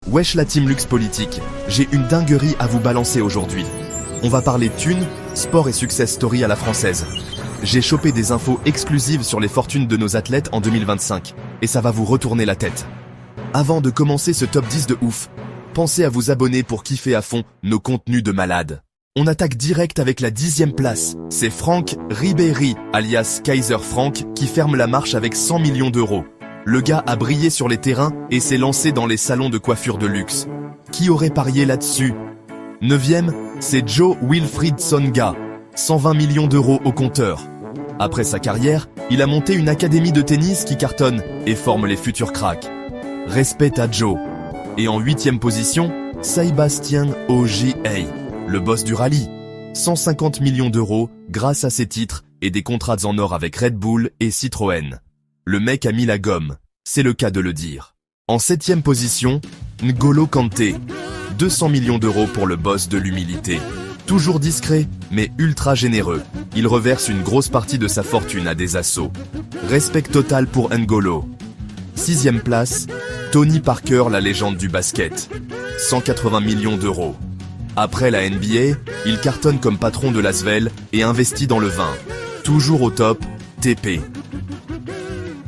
Wesh la team Luxe Politique, j'ai une dinguerie à vous balancer aujourd'hui. On va parler thunes, sport et success story à la française. J'ai chopé des infos exclusives sur les fortunes de nos athlètes en 2025, et ça va vous retourner la tête. Avant de commencer ce top 10 de ouf, pensez à vous abonner pour kiffer à fond nos contenus de malade. On attaque direct avec la 10e place. C'est Franck Ribéry, alias Kaiser Frank, qui ferme la marche avec 100 millions d'euros. Le gars a brillé sur les terrains et s'est lancé dans les salons de coiffure de luxe. Qui aurait parié là-dessus? 9e, c'est Joe Wilfried Tsonga, 120 millions d'euros au compteur. Après sa carrière, il a monté une académie de tennis qui cartonne et forme les futurs cracks. Respect à Joe. Et en 8e position, Sébastien Ogier, le boss du rallye. 150 millions d'euros grâce à ses titres et des contrats en or avec Red Bull et Citroën. Le mec a mis la gomme, c'est le cas de le dire. En 7e position, N'Golo Kanté. 200 millions d'euros pour le boss de l'humilité. Toujours discret, mais ultra généreux. Il reverse une grosse partie de sa fortune à des assos. Respect total pour N'Golo. 6e place, Tony Parker, la légende du basket. 180 millions d'euros. Après la NBA, il cartonne comme patron de l'Asvel et investit dans le vin. Toujours au top, TP.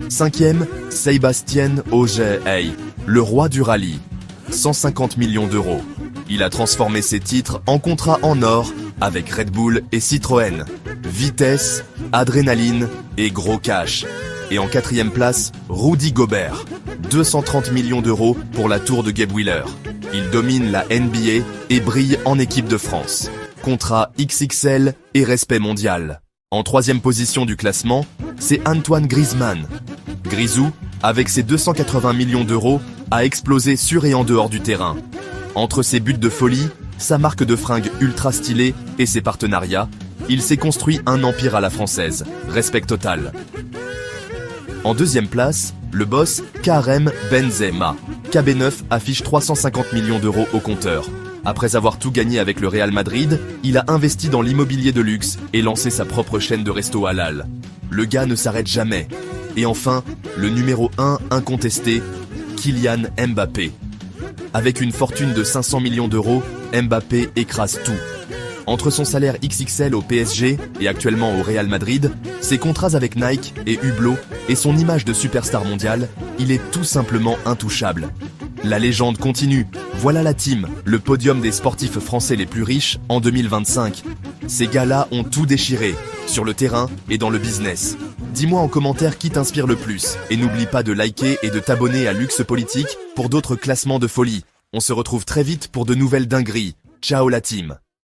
5e, Sébastien Ogier, le roi du rallye. 150 millions d'euros. Il a transformé ses titres en contrats en or avec Red Bull et Citroën. Vitesse, adrénaline et gros cash. Et en 4e place, Rudy Gobert. 230 millions d'euros pour la tour de Gabe Wheeler. Il domine la NBA et brille en équipe de France. Contrat XXL et respect mondial. En 3e position du classement, c'est Antoine Griezmann. Grisou, avec ses 280 millions d'euros, a explosé sur et en dehors du terrain. Entre ses buts de folie, sa marque de fringues ultra stylée et ses partenariats, il s'est construit un empire à la française. Respect total. En 2e place, le boss Karim Benzema. KB9 affiche 350 millions d'euros au compteur. Après avoir tout gagné avec le Real Madrid, il a investi dans l'immobilier de luxe et lancé sa propre chaîne de resto halal. Le gars ne s'arrête jamais. Et enfin, le numéro 1 incontesté, Kylian Mbappé. Avec une fortune de 500 millions d'euros, Mbappé écrase tout. Entre son salaire XXL au PSG et actuellement au Real Madrid, ses contrats avec Nike et Hublot et son image de superstar mondial, il est tout simplement intouchable. La légende continue. Voilà la team, le podium des sportifs français les plus riches en 2025. Ces gars-là ont tout déchiré, sur le terrain et dans le business. Dis-moi en commentaire qui t'inspire le plus, et n'oublie pas de liker et de t'abonner à Luxe Politique pour d'autres classements de folie. On se retrouve très vite pour de nouvelles dingueries. Ciao la team!